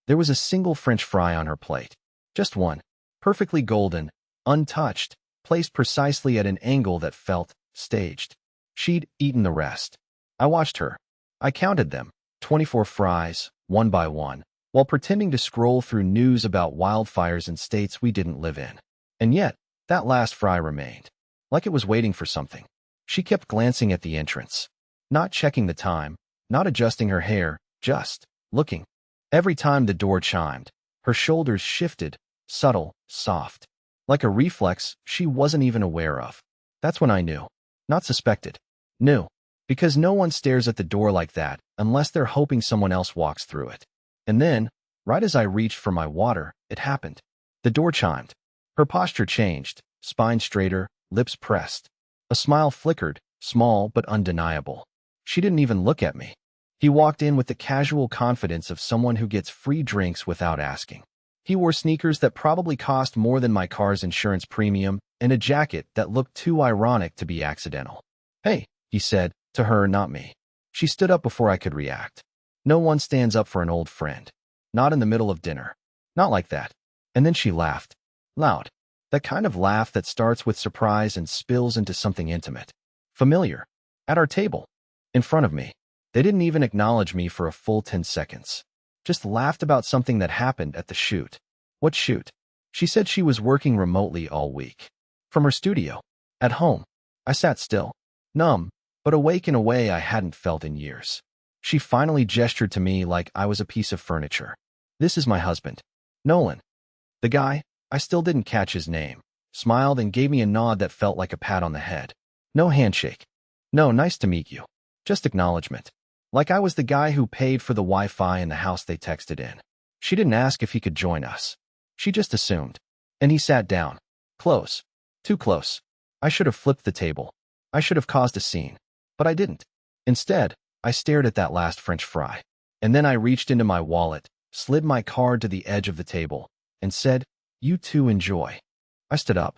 There was a single French fry on her plate. Just one. Perfectly golden, untouched, placed precisely at an angle that felt staged. She'd eaten the rest. I watched her. I counted them, 24 fries, one by one, while pretending to scroll through news about wildfires in states we didn't live in. And yet, that last fry remained. Like it was waiting for something. She kept glancing at the entrance. Not checking the time, not adjusting her hair, just looking. Every time the door chimed, her shoulders shifted, subtle, soft. Like a reflex she wasn't even aware of. That's when I knew. Not suspected. Knew. Because no one stares at the door like that unless they're hoping someone else walks through it. And then, right as I reached for my water, it happened. The door chimed. Her posture changed, spine straighter, lips pressed. A smile flickered, small but undeniable. She didn't even look at me. He walked in with the casual confidence of someone who gets free drinks without asking. He wore sneakers that probably cost more than my car's insurance premium and a jacket that looked too ironic to be accidental. "Hey," he said, to her, not me. She stood up before I could react. No one stands up for an old friend. Not in the middle of dinner. Not like that. And then she laughed. Loud. That kind of laugh that starts with surprise and spills into something intimate. Familiar. At our table. In front of me. They didn't even acknowledge me for a full 10 seconds. Just laughed about something that happened at the shoot. What shoot? She said she was working remotely all week. From her studio. At home. I sat still. Numb, but awake in a way I hadn't felt in years. She finally gestured to me like I was a piece of furniture. "This is my husband. Nolan." The guy, I still didn't catch his name, smiled and gave me a nod that felt like a pat on the head. No handshake. No nice to meet you. Just acknowledgement. Like I was the guy who paid for the Wi-Fi in the house they texted in. She didn't ask if he could join us. She just assumed. And he sat down. Close. Too close. I should have flipped the table. I should have caused a scene. But I didn't. Instead, I stared at that last French fry. And then I reached into my wallet, slid my card to the edge of the table, and said, "You two enjoy." I stood up.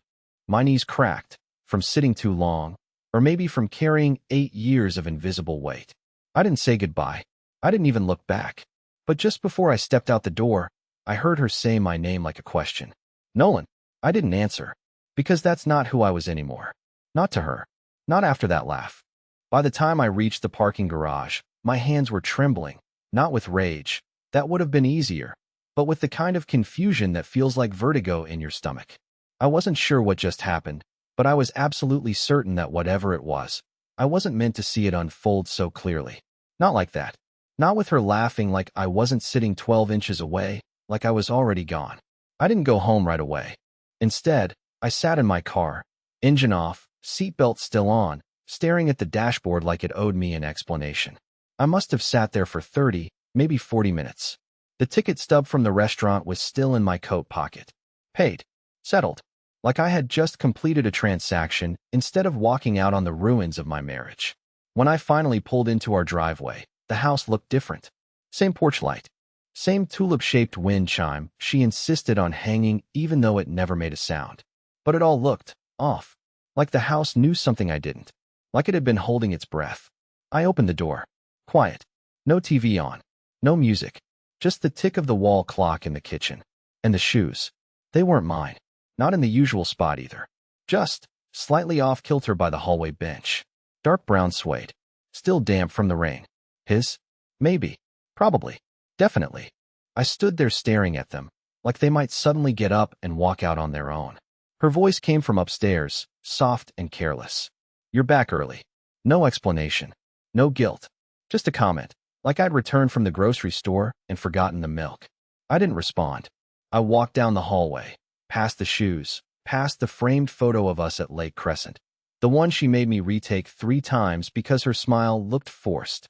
My knees cracked, from sitting too long, or maybe from carrying 8 years of invisible weight. I didn't say goodbye. I didn't even look back. But just before I stepped out the door, I heard her say my name like a question. "Nolan." I didn't answer. Because that's not who I was anymore. Not to her. Not after that laugh. By the time I reached the parking garage, my hands were trembling, not with rage. That would have been easier, but with the kind of confusion that feels like vertigo in your stomach. I wasn't sure what just happened, but I was absolutely certain that whatever it was, I wasn't meant to see it unfold so clearly. Not like that. Not with her laughing like I wasn't sitting 12 inches away, like I was already gone. I didn't go home right away. Instead, I sat in my car, engine off, seatbelt still on, staring at the dashboard like it owed me an explanation. I must have sat there for 30, maybe 40 minutes. The ticket stub from the restaurant was still in my coat pocket. Paid. Settled. Like I had just completed a transaction instead of walking out on the ruins of my marriage. When I finally pulled into our driveway, the house looked different. Same porch light. Same tulip-shaped wind chime she insisted on hanging even though it never made a sound. But it all looked off. Like the house knew something I didn't. Like it had been holding its breath. I opened the door. Quiet. No TV on. No music. Just the tick of the wall clock in the kitchen. And the shoes. They weren't mine. Not in the usual spot either. Just slightly off-kilter by the hallway bench. Dark brown suede. Still damp from the rain. His? Maybe. Probably. Definitely. I stood there staring at them, like they might suddenly get up and walk out on their own. Her voice came from upstairs, soft and careless. "You're back early." No explanation. No guilt. Just a comment, like I'd returned from the grocery store and forgotten the milk. I didn't respond. I walked down the hallway, past the shoes, past the framed photo of us at Lake Crescent. The one she made me retake 3 times because her smile looked forced.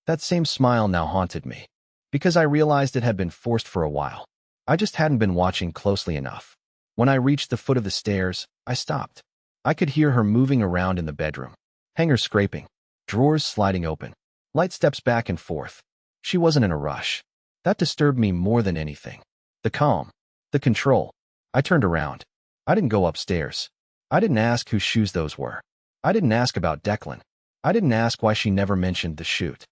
That same smile now haunted me. Because I realized it had been forced for a while. I just hadn't been watching closely enough. When I reached the foot of the stairs, I stopped. I could hear her moving around in the bedroom. Hangers scraping. Drawers sliding open. Light steps back and forth. She wasn't in a rush. That disturbed me more than anything. The calm. The control. I turned around. I didn't go upstairs. I didn't ask whose shoes those were. I didn't ask about Declan. I didn't ask why she never mentioned the shoot.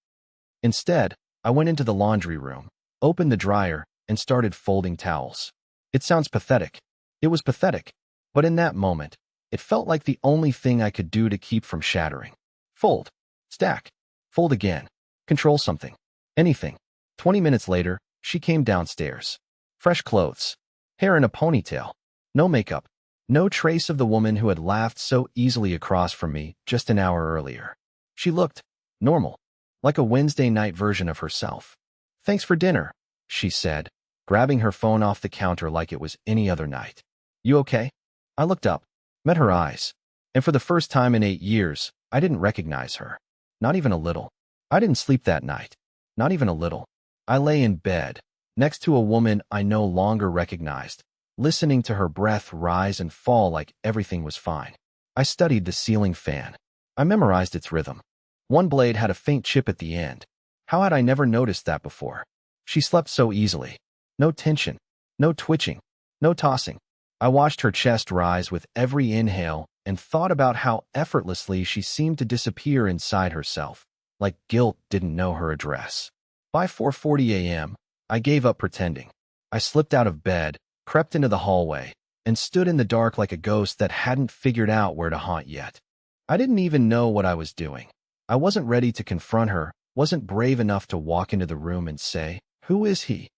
Instead, I went into the laundry room, opened the dryer, and started folding towels. It sounds pathetic. It was pathetic. But in that moment, it felt like the only thing I could do to keep from shattering. Fold. Stack. Fold again. Control something. Anything. 20 minutes later, she came downstairs. Fresh clothes. Hair in a ponytail. No makeup. No trace of the woman who had laughed so easily across from me just an hour earlier. She looked normal, like a Wednesday night version of herself. "Thanks for dinner," she said, grabbing her phone off the counter like it was any other night. "You okay?" I looked up, met her eyes, and for the first time in 8 years, I didn't recognize her. Not even a little. I didn't sleep that night. Not even a little. I lay in bed, next to a woman I no longer recognized, listening to her breath rise and fall like everything was fine. I studied the ceiling fan. I memorized its rhythm. One blade had a faint chip at the end. How had I never noticed that before? She slept so easily. No tension. No twitching. No tossing. I watched her chest rise with every inhale and thought about how effortlessly she seemed to disappear inside herself, like guilt didn't know her address. By 4:40 a.m., I gave up pretending. I slipped out of bed, crept into the hallway, and stood in the dark like a ghost that hadn't figured out where to haunt yet. I didn't even know what I was doing. I wasn't ready to confront her, wasn't brave enough to walk into the room and say, "Who is he?"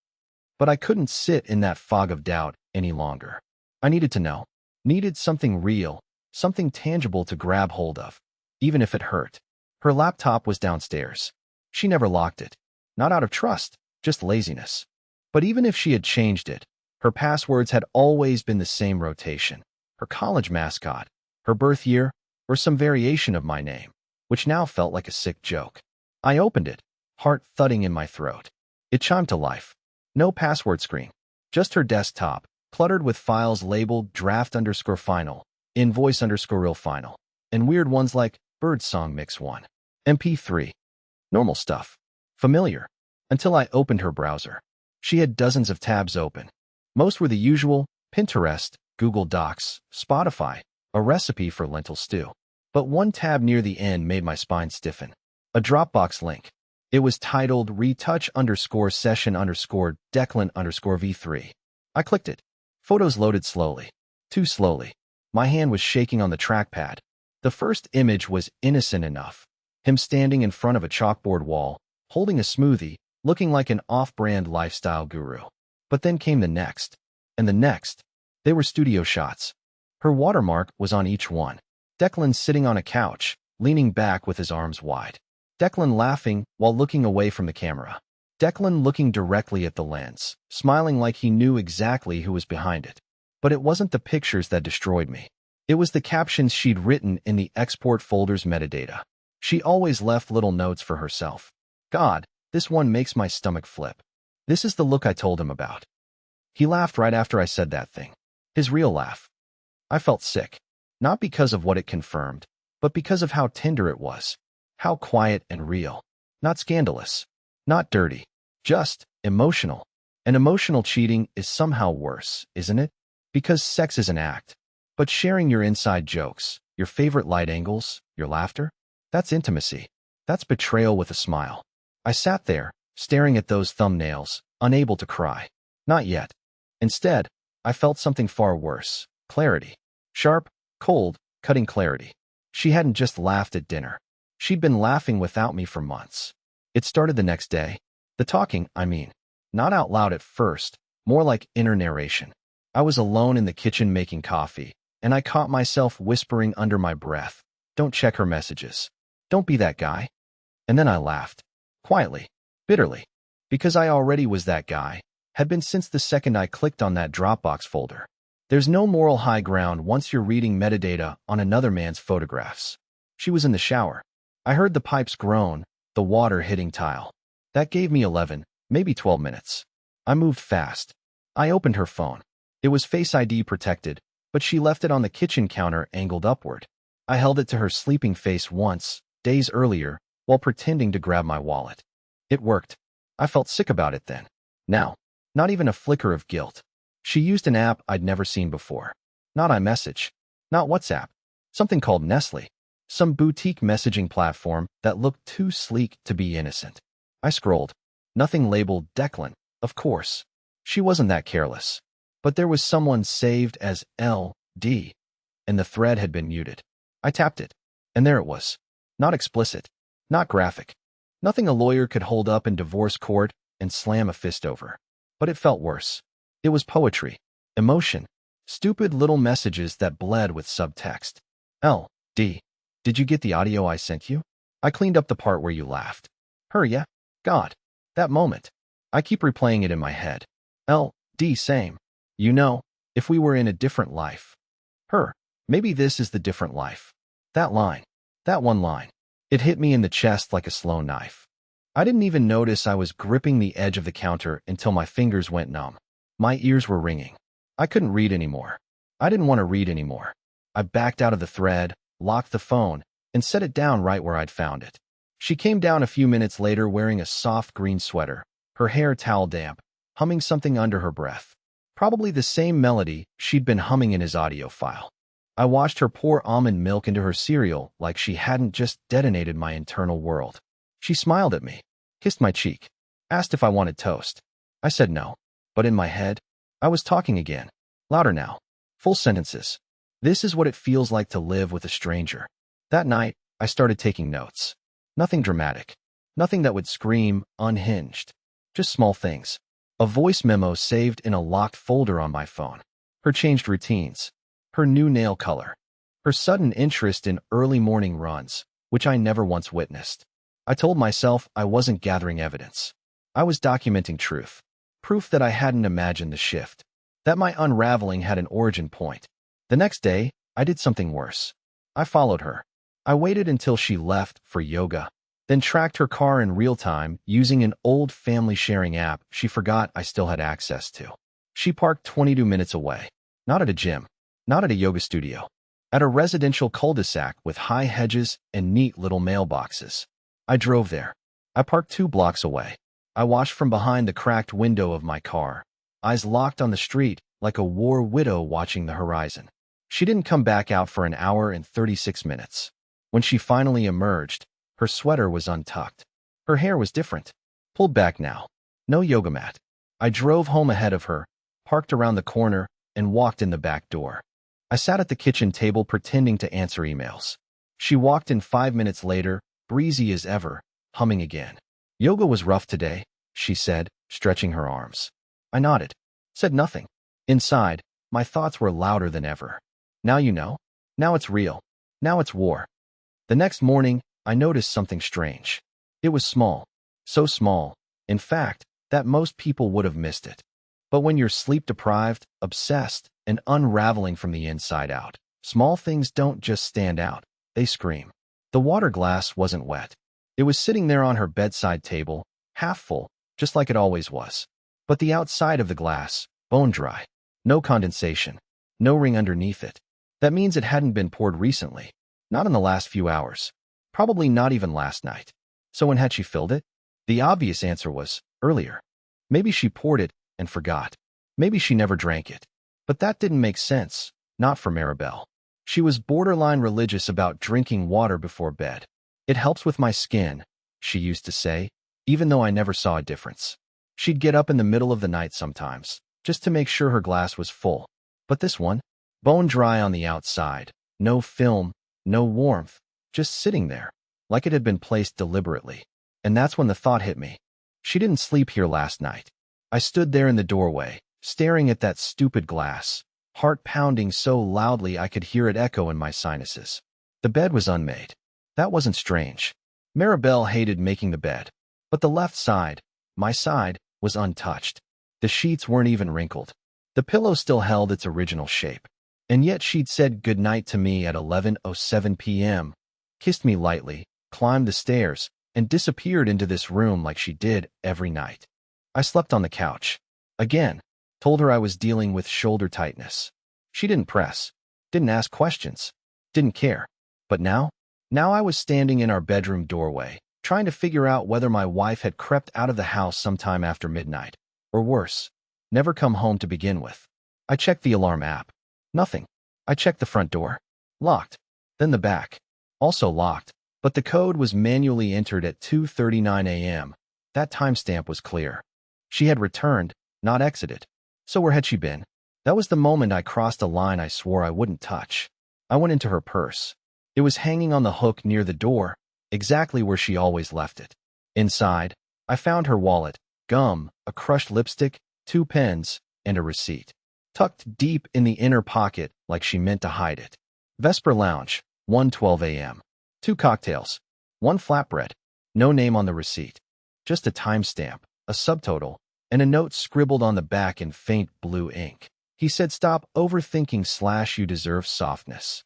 But I couldn't sit in that fog of doubt any longer. I needed to know. Needed something real, something tangible to grab hold of, even if it hurt. Her laptop was downstairs. She never locked it. Not out of trust, just laziness. But even if she had changed it, her passwords had always been the same rotation. Her college mascot, her birth year, or some variation of my name, which now felt like a sick joke. I opened it, heart thudding in my throat. It chimed to life. No password screen, just her desktop, cluttered with files labeled draft_final, invoice_real final, and weird ones like Birdsong Mix 1, MP3. Normal stuff. Familiar. Until I opened her browser. She had dozens of tabs open. Most were the usual: Pinterest, Google Docs, Spotify, a recipe for lentil stew. But one tab near the end made my spine stiffen. A Dropbox link. It was titled retouch_session_Declan_V3. I clicked it. Photos loaded slowly. Too slowly. My hand was shaking on the trackpad. The first image was innocent enough. Him standing in front of a chalkboard wall, holding a smoothie, looking like an off-brand lifestyle guru. But then came the next. And the next. They were studio shots. Her watermark was on each one. Declan sitting on a couch, leaning back with his arms wide. Declan laughing while looking away from the camera. Declan looking directly at the lens, smiling like he knew exactly who was behind it. But it wasn't the pictures that destroyed me. It was the captions she'd written in the export folder's metadata. She always left little notes for herself. God, this one makes my stomach flip. This is the look I told him about. He laughed right after I said that thing. His real laugh. I felt sick. Not because of what it confirmed, but because of how tender it was. How quiet and real. Not scandalous. Not dirty. Just emotional. And emotional cheating is somehow worse, isn't it? Because sex is an act. But sharing your inside jokes, your favorite light angles, your laughter, that's intimacy. That's betrayal with a smile. I sat there, staring at those thumbnails, unable to cry. Not yet. Instead, I felt something far worse. Clarity. Sharp, cold, cutting clarity. She hadn't just laughed at dinner. She'd been laughing without me for months. It started the next day. The talking, I mean. Not out loud at first, more like inner narration. I was alone in the kitchen making coffee, and I caught myself whispering under my breath, "Don't check her messages. Don't be that guy." And then I laughed. Quietly. Bitterly. Because I already was that guy. Had been since the second I clicked on that Dropbox folder. There's no moral high ground once you're reading metadata on another man's photographs. She was in the shower. I heard the pipes groan, the water hitting tile. That gave me 11, maybe 12 minutes. I moved fast. I opened her phone. It was Face ID protected, but she left it on the kitchen counter angled upward. I held it to her sleeping face once, days earlier, while pretending to grab my wallet. It worked. I felt sick about it then. Now, not even a flicker of guilt. She used an app I'd never seen before. Not iMessage. Not WhatsApp. Something called Nestle. Some boutique messaging platform that looked too sleek to be innocent. I scrolled. Nothing labeled Declan, of course. She wasn't that careless. But there was someone saved as LD, and the thread had been muted. I tapped it, and there it was. Not explicit, not graphic. Nothing a lawyer could hold up in divorce court and slam a fist over. But it felt worse. It was poetry, emotion, stupid little messages that bled with subtext. LD, did you get the audio I sent you? I cleaned up the part where you laughed. Her, yeah? God, that moment. I keep replaying it in my head. LD, same. You know, if we were in a different life. Her, maybe this is the different life. That line, that one line. It hit me in the chest like a slow knife. I didn't even notice I was gripping the edge of the counter until my fingers went numb. My ears were ringing. I couldn't read anymore. I didn't want to read anymore. I backed out of the thread, locked the phone, and set it down right where I'd found it. She came down a few minutes later wearing a soft green sweater, her hair towel damp, humming something under her breath. Probably the same melody she'd been humming in his audio file. I watched her pour almond milk into her cereal like she hadn't just detonated my internal world. She smiled at me, kissed my cheek, asked if I wanted toast. I said no, but in my head, I was talking again, louder now, full sentences. This is what it feels like to live with a stranger. That night, I started taking notes. Nothing dramatic, nothing that would scream unhinged, just small things. A voice memo saved in a locked folder on my phone. Her changed routines, her new nail color, her sudden interest in early morning runs, which I never once witnessed. I told myself I wasn't gathering evidence. I was documenting truth, proof that I hadn't imagined the shift, that my unraveling had an origin point. The next day, I did something worse. I followed her. I waited until she left for yoga, then tracked her car in real time using an old family sharing app she forgot I still had access to. She parked 22 minutes away, not at a gym, not at a yoga studio, at a residential cul-de-sac with high hedges and neat little mailboxes. I drove there. I parked 2 blocks away. I watched from behind the cracked window of my car, eyes locked on the street like a war widow watching the horizon. She didn't come back out for an hour and 36 minutes. When she finally emerged, her sweater was untucked. Her hair was different, pulled back now. No yoga mat. I drove home ahead of her, parked around the corner, and walked in the back door. I sat at the kitchen table pretending to answer emails. She walked in 5 minutes later, breezy as ever, humming again. Yoga was rough today, she said, stretching her arms. I nodded, said nothing. Inside, my thoughts were louder than ever. Now you know. Now it's real. Now it's war. The next morning, I noticed something strange. It was small. So small, in fact, that most people would have missed it. But when you're sleep-deprived, obsessed, and unraveling from the inside out, small things don't just stand out, they scream. The water glass wasn't wet. It was sitting there on her bedside table, half full, just like it always was. But the outside of the glass, bone dry. No condensation. No ring underneath it. That means it hadn't been poured recently. Not in the last few hours. Probably not even last night. So when had she filled it? The obvious answer was, earlier. Maybe she poured it and forgot. Maybe she never drank it. But that didn't make sense. Not for Maribel. She was borderline religious about drinking water before bed. It helps with my skin, she used to say, even though I never saw a difference. She'd get up in the middle of the night sometimes, just to make sure her glass was full. But this one? Bone dry on the outside. No film, no warmth, just sitting there, like it had been placed deliberately. And that's when the thought hit me. She didn't sleep here last night. I stood there in the doorway, staring at that stupid glass, heart pounding so loudly I could hear it echo in my sinuses. The bed was unmade. That wasn't strange. Maribel hated making the bed. But the left side, my side, was untouched. The sheets weren't even wrinkled. The pillow still held its original shape. And yet she'd said goodnight to me at 11:07 p.m., kissed me lightly, climbed the stairs, and disappeared into this room like she did every night. I slept on the couch. Again, told her I was dealing with shoulder tightness. She didn't press, didn't ask questions, didn't care. But now I was standing in our bedroom doorway, trying to figure out whether my wife had crept out of the house sometime after midnight, or worse, never come home to begin with. I checked the alarm app. Nothing. I checked the front door. Locked. Then the back. Also locked, but the code was manually entered at 2:39 a.m. That timestamp was clear. She had returned, not exited. So where had she been? That was the moment I crossed a line I swore I wouldn't touch. I went into her purse. It was hanging on the hook near the door, exactly where she always left it. Inside, I found her wallet, gum, a crushed lipstick, 2 pens, and a receipt. Tucked deep in the inner pocket like she meant to hide it. Vesper Lounge, 1:12 a.m. 2 cocktails. 1 flatbread. No name on the receipt. Just a timestamp, a subtotal, and a note scribbled on the back in faint blue ink. He said, "Stop overthinking / you deserve softness."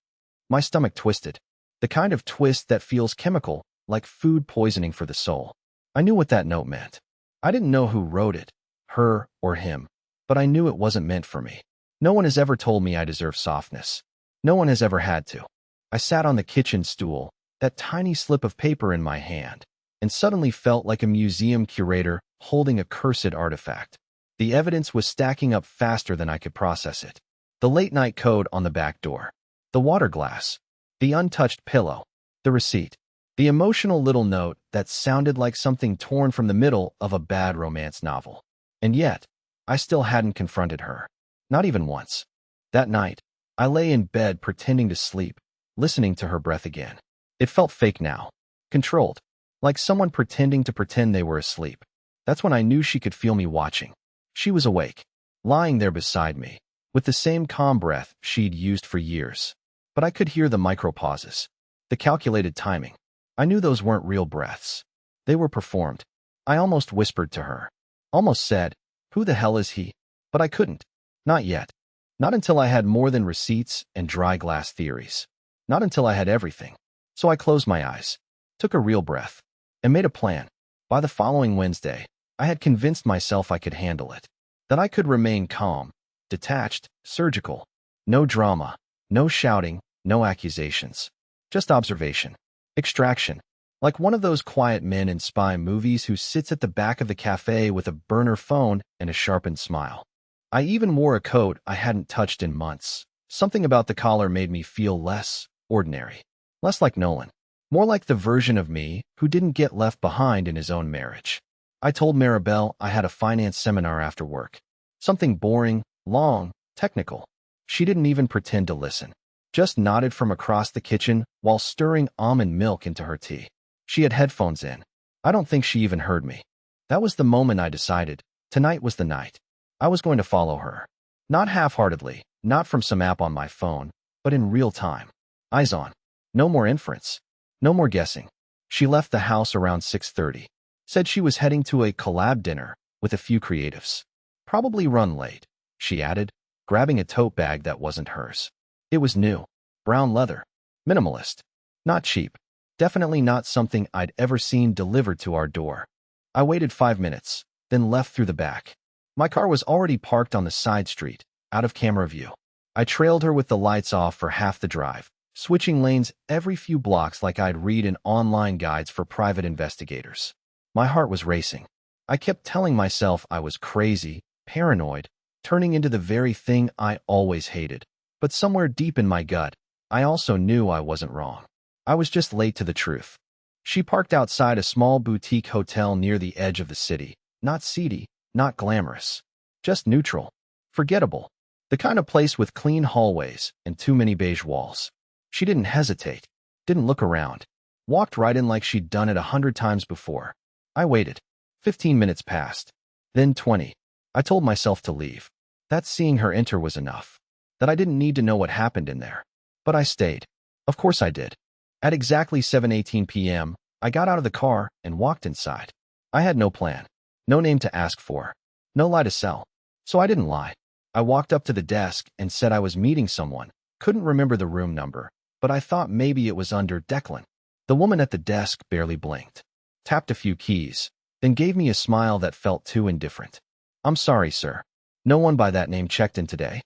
My stomach twisted. The kind of twist that feels chemical, like food poisoning for the soul. I knew what that note meant. I didn't know who wrote it, her or him, but I knew it wasn't meant for me. No one has ever told me I deserve softness. No one has ever had to. I sat on the kitchen stool, that tiny slip of paper in my hand, and suddenly felt like a museum curator holding a cursed artifact. The evidence was stacking up faster than I could process it. The late-night code on the back door. The water glass. The untouched pillow. The receipt. The emotional little note that sounded like something torn from the middle of a bad romance novel. And yet, I still hadn't confronted her. Not even once. That night, I lay in bed pretending to sleep, listening to her breath again. It felt fake now. Controlled. Like someone pretending to pretend they were asleep. That's when I knew she could feel me watching. She was awake, lying there beside me, with the same calm breath she'd used for years. But I could hear the micro-pauses, the calculated timing. I knew those weren't real breaths. They were performed. I almost whispered to her. Almost said, "Who the hell is he?" But I couldn't. Not yet. Not until I had more than receipts and dry glass theories. Not until I had everything. So I closed my eyes, took a real breath, and made a plan. By the following Wednesday, I had convinced myself I could handle it. That I could remain calm, detached, surgical. No drama, no shouting, no accusations. Just observation. Extraction. Like one of those quiet men in spy movies who sits at the back of the cafe with a burner phone and a sharpened smile. I even wore a coat I hadn't touched in months. Something about the collar made me feel less ordinary. Less like Nolan. More like the version of me who didn't get left behind in his own marriage. I told Maribel I had a finance seminar after work. Something boring, long, technical. She didn't even pretend to listen. Just nodded from across the kitchen while stirring almond milk into her tea. She had headphones in. I don't think she even heard me. That was the moment I decided. Tonight was the night. I was going to follow her. Not half-heartedly, not from some app on my phone, but in real time. Eyes on. No more inference. No more guessing. She left the house around 6:30. Said she was heading to a collab dinner with a few creatives. Probably run late, she added, grabbing a tote bag that wasn't hers. It was new. Brown leather. Minimalist. Not cheap. Definitely not something I'd ever seen delivered to our door. I waited 5 minutes, then left through the back. My car was already parked on the side street, out of camera view. I trailed her with the lights off for half the drive, switching lanes every few blocks like I'd read in online guides for private investigators. My heart was racing. I kept telling myself I was crazy, paranoid, turning into the very thing I always hated. But somewhere deep in my gut, I also knew I wasn't wrong. I was just late to the truth. She parked outside a small boutique hotel near the edge of the city. Not seedy, not glamorous. Just neutral. Forgettable. The kind of place with clean hallways and too many beige walls. She didn't hesitate. Didn't look around. Walked right in like she'd done it 100 times before. I waited. 15 minutes passed. Then 20. I told myself to leave. That seeing her enter was enough. That I didn't need to know what happened in there. But I stayed. Of course I did. At exactly 7:18 p.m., I got out of the car and walked inside. I had no plan. No name to ask for. No lie to sell. So I didn't lie. I walked up to the desk and said I was meeting someone. Couldn't remember the room number, but I thought maybe it was under Declan. The woman at the desk barely blinked. Tapped a few keys, then gave me a smile that felt too indifferent. "I'm sorry, sir. No one by that name checked in today."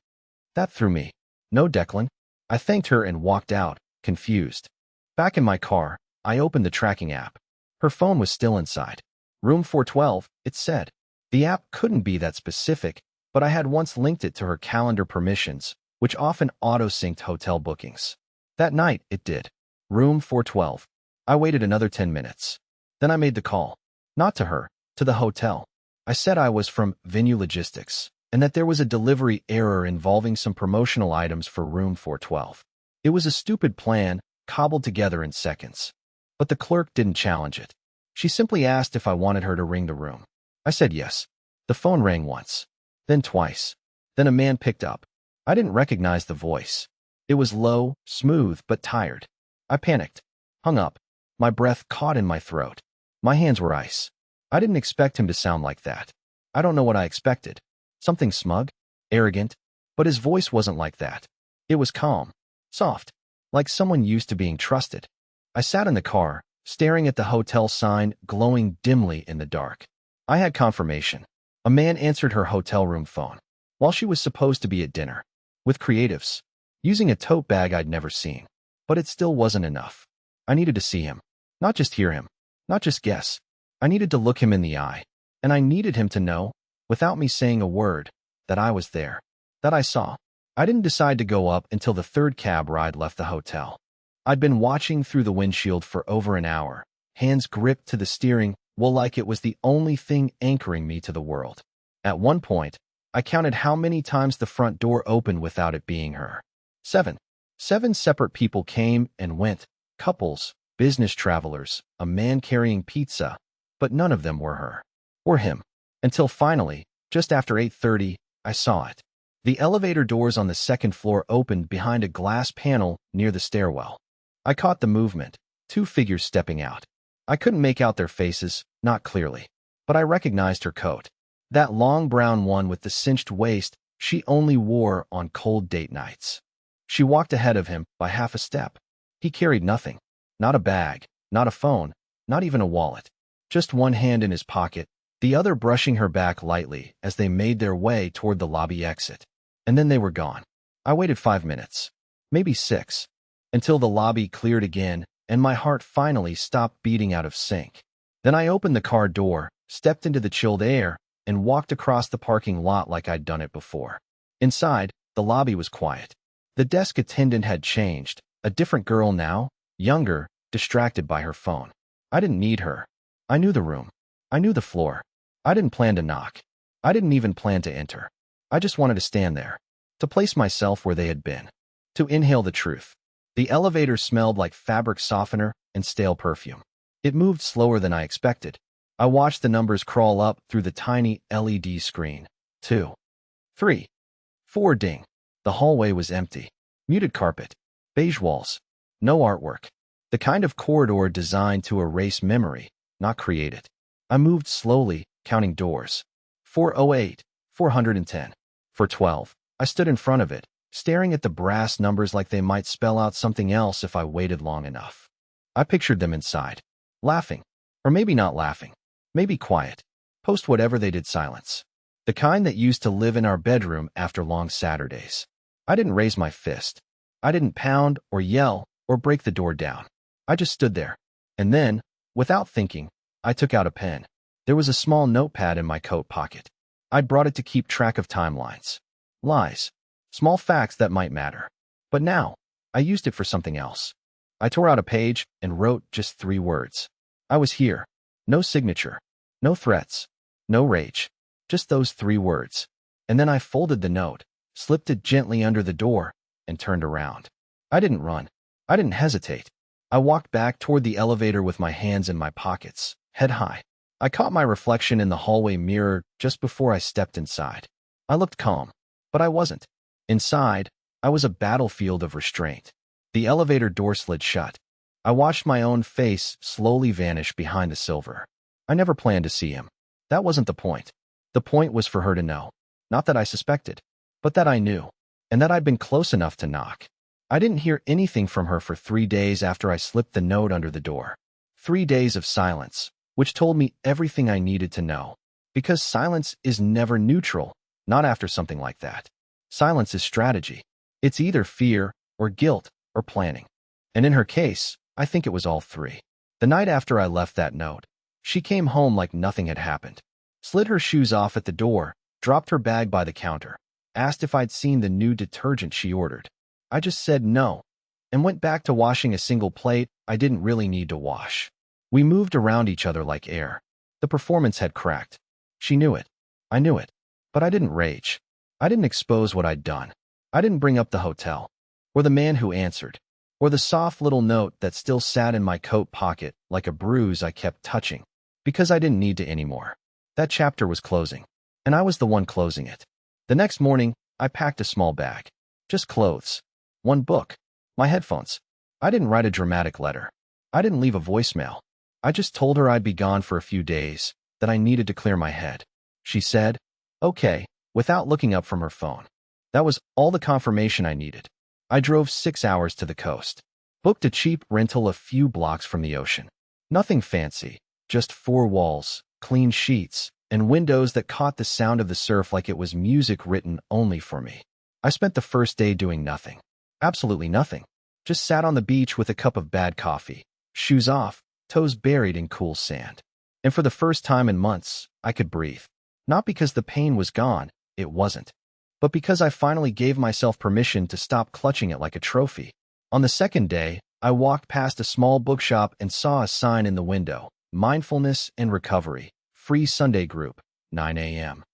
That threw me. No Declan. I thanked her and walked out, confused. Back in my car, I opened the tracking app. Her phone was still inside. Room 412, it said. The app couldn't be that specific, but I had once linked it to her calendar permissions, which often auto-synced hotel bookings. That night, it did. Room 412. I waited another 10 minutes. Then I made the call. Not to her, to the hotel. I said I was from Venue Logistics, and that there was a delivery error involving some promotional items for room 412. It was a stupid plan, cobbled together in seconds. But the clerk didn't challenge it. She simply asked if I wanted her to ring the room. I said yes. The phone rang once, then twice. Then a man picked up. I didn't recognize the voice. It was low, smooth, but tired. I panicked, hung up. My breath caught in my throat. My hands were ice. I didn't expect him to sound like that. I don't know what I expected. Something smug, arrogant, but his voice wasn't like that. It was calm, soft, like someone used to being trusted. I sat in the car, staring at the hotel sign glowing dimly in the dark. I had confirmation. A man answered her hotel room phone, while she was supposed to be at dinner, with creatives, using a tote bag I'd never seen. But it still wasn't enough. I needed to see him, not just hear him, not just guess. I needed to look him in the eye, and I needed him to know, without me saying a word, that I was there, that I saw. I didn't decide to go up until the third cab ride left the hotel. I'd been watching through the windshield for over an hour, hands gripped to the steering wheel like it was the only thing anchoring me to the world. At one point, I counted how many times the front door opened without it being her. 7. 7 separate people came and went, couples, business travelers, a man carrying pizza, but none of them were her, or him. Until finally, just after 8:30, I saw it. The elevator doors on the second floor opened behind a glass panel near the stairwell. I caught the movement, 2 figures stepping out. I couldn't make out their faces, not clearly, but I recognized her coat. That long brown one with the cinched waist she only wore on cold date nights. She walked ahead of him by half a step. He carried nothing, not a bag, not a phone, not even a wallet. Just one hand in his pocket, the other brushing her back lightly as they made their way toward the lobby exit. And then they were gone. I waited 5 minutes, maybe 6, until the lobby cleared again and my heart finally stopped beating out of sync. Then I opened the car door, stepped into the chilled air, and walked across the parking lot like I'd done it before. Inside, the lobby was quiet. The desk attendant had changed, a different girl now, younger, distracted by her phone. I didn't need her. I knew the room. I knew the floor. I didn't plan to knock. I didn't even plan to enter. I just wanted to stand there, to place myself where they had been, to inhale the truth. The elevator smelled like fabric softener and stale perfume. It moved slower than I expected. I watched the numbers crawl up through the tiny LED screen. 2, 3, 4 ding. The hallway was empty. Muted carpet. Beige walls. No artwork. The kind of corridor designed to erase memory, not create it. I moved slowly, counting doors. 408, 410. 412. I stood in front of it, staring at the brass numbers like they might spell out something else if I waited long enough. I pictured them inside, laughing, or maybe not laughing, maybe quiet, post whatever they did silence. The kind that used to live in our bedroom after long Saturdays. I didn't raise my fist. I didn't pound or yell or break the door down. I just stood there. And then, without thinking, I took out a pen. There was a small notepad in my coat pocket. I'd brought it to keep track of timelines, lies, small facts that might matter. But now, I used it for something else. I tore out a page and wrote just 3 words. I was here. No signature. No threats. No rage. Just those 3 words. And then I folded the note, slipped it gently under the door, and turned around. I didn't run. I didn't hesitate. I walked back toward the elevator with my hands in my pockets, head high. I caught my reflection in the hallway mirror just before I stepped inside. I looked calm, but I wasn't. Inside, I was a battlefield of restraint. The elevator door slid shut. I watched my own face slowly vanish behind the silver. I never planned to see him. That wasn't the point. The point was for her to know. Not that I suspected, but that I knew, and that I'd been close enough to knock. I didn't hear anything from her for 3 days after I slipped the note under the door. 3 days of silence, which told me everything I needed to know. Because silence is never neutral, not after something like that. Silence is strategy. It's either fear or guilt or planning. And in her case, I think it was all 3. The night after I left that note, she came home like nothing had happened. Slid her shoes off at the door, dropped her bag by the counter, asked if I'd seen the new detergent she ordered. I just said no, and went back to washing a single plate I didn't really need to wash. We moved around each other like air. The performance had cracked. She knew it. I knew it. But I didn't rage. I didn't expose what I'd done. I didn't bring up the hotel, or the man who answered, or the soft little note that still sat in my coat pocket like a bruise I kept touching, because I didn't need to anymore. That chapter was closing, and I was the one closing it. The next morning, I packed a small bag. Just clothes. One book. My headphones. I didn't write a dramatic letter. I didn't leave a voicemail. I just told her I'd be gone for a few days, that I needed to clear my head. She said, "Okay," without looking up from her phone. That was all the confirmation I needed. I drove 6 hours to the coast. Booked a cheap rental a few blocks from the ocean. Nothing fancy, just 4 walls, clean sheets, and windows that caught the sound of the surf like it was music written only for me. I spent the first day doing nothing. Absolutely nothing. Just sat on the beach with a cup of bad coffee, shoes off, toes buried in cool sand. And for the first time in months, I could breathe. Not because the pain was gone, it wasn't. But because I finally gave myself permission to stop clutching it like a trophy. On the second day, I walked past a small bookshop and saw a sign in the window, Mindfulness and Recovery, Free Sunday Group, 9 a.m.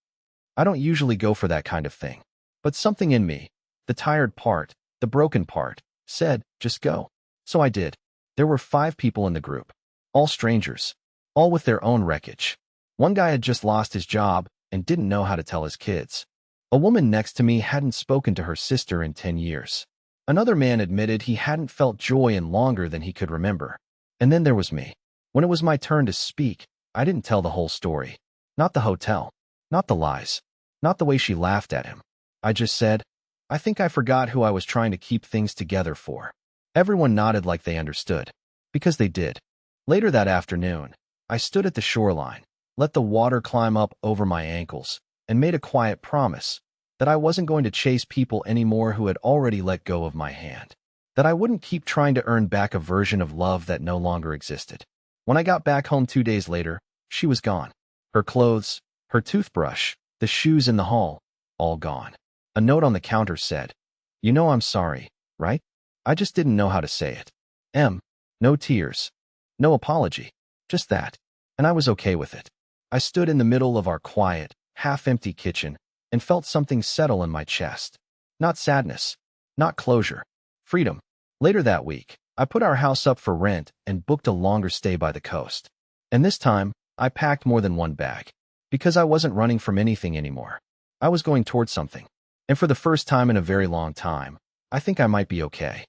I don't usually go for that kind of thing. But something in me, the tired part, the broken part, said, just go. So I did. There were 5 people in the group. All strangers. All with their own wreckage. One guy had just lost his job and didn't know how to tell his kids. A woman next to me hadn't spoken to her sister in 10 years. Another man admitted he hadn't felt joy in longer than he could remember. And then there was me. When it was my turn to speak, I didn't tell the whole story. Not the hotel. Not the lies. Not the way she laughed at him. I just said, I think I forgot who I was trying to keep things together for. Everyone nodded like they understood. Because they did. Later that afternoon, I stood at the shoreline, let the water climb up over my ankles, and made a quiet promise that I wasn't going to chase people anymore who had already let go of my hand. That I wouldn't keep trying to earn back a version of love that no longer existed. When I got back home 2 days later, she was gone. Her clothes, her toothbrush, the shoes in the hall, all gone. A note on the counter said, "You know I'm sorry, right? I just didn't know how to say it." No tears. No apology. Just that. And I was okay with it. I stood in the middle of our quiet, half-empty kitchen and felt something settle in my chest. Not sadness. Not closure. Freedom. Later that week, I put our house up for rent and booked a longer stay by the coast. And this time, I packed more than one bag. Because I wasn't running from anything anymore. I was going towards something. And for the first time in a very long time, I think I might be okay.